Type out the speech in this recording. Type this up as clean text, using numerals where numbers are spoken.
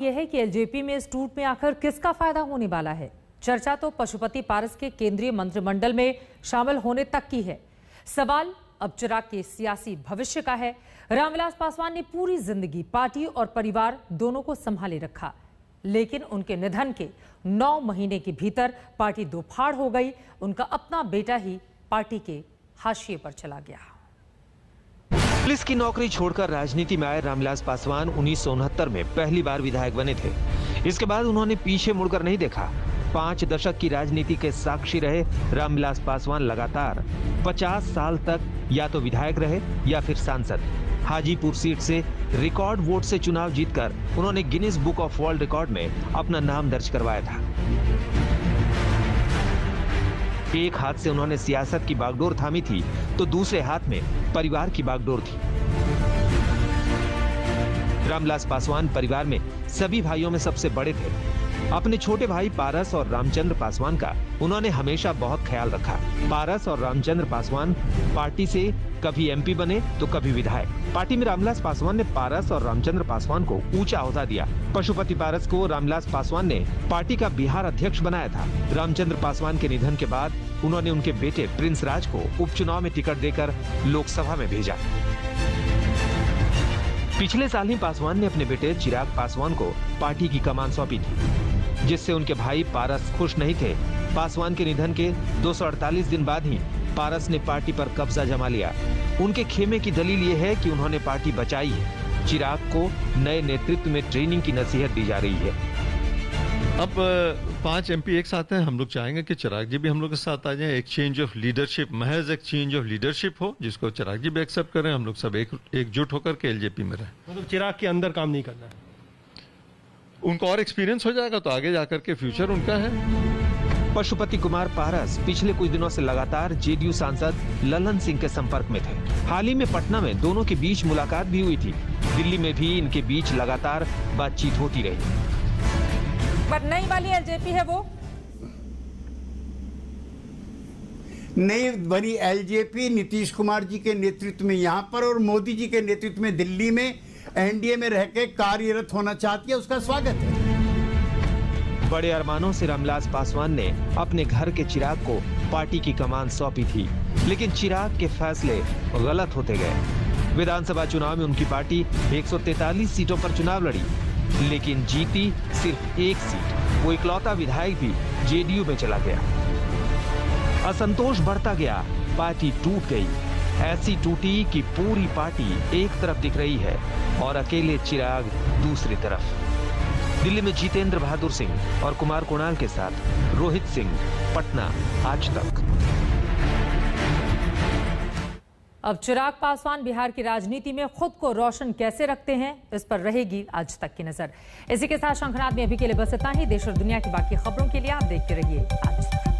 यह है कि एलजेपी में इस टूट में आखिर किसका फायदा होने वाला है। चर्चा तो पशुपति पारस के केंद्रीय मंत्रिमंडल में शामिल होने तक की है। सवाल अब चिराग के सियासी भविष्य का है। रामविलास पासवान ने पूरी जिंदगी पार्टी और परिवार दोनों को संभाले रखा, लेकिन उनके निधन के 9 महीने के भीतर पार्टी दो फाड़ हो गई। उनका अपना बेटा ही पार्टी के हाशिए पर चला गया। पुलिस की नौकरी छोड़कर राजनीति में आए रामविलास पासवान 1969 में पहली बार विधायक बने थे। इसके बाद उन्होंने पीछे मुड़कर नहीं देखा। 5 दशक की राजनीति के साक्षी रहे रामविलास पासवान लगातार 50 साल तक या तो विधायक रहे या फिर सांसद। हाजीपुर सीट से रिकॉर्ड वोट से चुनाव जीतकर उन्होंने Guinness book of world record में अपना नाम दर्ज करवाया था। एक हाथ से उन्होंने सियासत की बागडोर थामी थी तो दूसरे हाथ में परिवार की बागडोर थी। रामविलास पासवान परिवार में सभी भाइयों में सबसे बड़े थे। अपने छोटे भाई पारस और रामचंद्र पासवान का उन्होंने हमेशा बहुत ख्याल रखा। पारस और रामचंद्र पासवान पार्टी से कभी एमपी बने तो कभी विधायक। पार्टी में रामविलास पासवान ने पारस और रामचंद्र पासवान को ऊंचा ओहदा दिया। पशुपति पारस को रामविलास पासवान ने पार्टी का बिहार अध्यक्ष बनाया था। रामचंद्र पासवान के निधन के बाद उन्होंने उनके बेटे प्रिंस राज को उपचुनाव में टिकट देकर लोकसभा में भेजा। पिछले साल ही पासवान ने अपने बेटे चिराग पासवान को पार्टी की कमान सौंपी थी, जिससे उनके भाई पारस खुश नहीं थे। पासवान के निधन के 248 दिन बाद ही पारस ने पार्टी पर कब्जा जमा लिया। उनके खेमे की दलील ये है कि उन्होंने पार्टी बचाई है। चिराग को नए नेतृत्व में ट्रेनिंग की नसीहत दी जा रही है। अब 5 एमपी एक साथ हैं। हम लोग चाहेंगे कि चिराग जी भी हम लोग के साथ आ जाएं। एक चेंज ऑफ लीडरशिप, महज एक चेंज ऑफ लीडरशिप हो जिसको चिराग जी भी एक्सेप्ट करें। हम लोग सब एकजुट होकर के एलजेपी में रहें। मतलब चिराग के अंदर काम नहीं करना है। उनको और एक्सपीरियंस हो जाएगा तो आगे जाकर के फ्यूचर उनका है। पशुपति कुमार पारस पिछले कुछ दिनों से लगातार जेडीयू सांसद ललन सिंह के संपर्क में थे। हाल ही में पटना में दोनों के बीच मुलाकात भी हुई थी। दिल्ली में भी इनके बीच लगातार बातचीत होती रही। पर नई वाली एलजेपी है वो नई बनी एलजेपी नीतीश कुमार जी के नेतृत्व में यहाँ पर और मोदी जी के नेतृत्व में दिल्ली में एनडीए में रह के कार्यरत होना चाहती है। उसका स्वागत है। बड़े अरमानों से रामविलास पासवान ने अपने घर के चिराग को पार्टी की कमान सौंपी थी, लेकिन चिराग के फैसले गलत होते गए। विधानसभा चुनाव में उनकी पार्टी 143 सीटों पर चुनाव लड़ी, लेकिन जीती सिर्फ 1 सीट। वो इकलौता विधायक भी जेडीयू में चला गया। असंतोष बढ़ता गया, पार्टी टूट गई। ऐसी टूटी कि पूरी पार्टी एक तरफ दिख रही है और अकेले चिराग दूसरी तरफ। दिल्ली में जितेंद्र बहादुर सिंह और कुमार कुणाल के साथ रोहित सिंह, पटना, आज तक। अब चिराग पासवान बिहार की राजनीति में खुद को रोशन कैसे रखते हैं, इस पर रहेगी आज तक की नजर। इसी के साथ शंखनाद में अभी के लिए बस इतना ही। देश और दुनिया की बाकी खबरों के लिए आप देखते रहिए आज तक।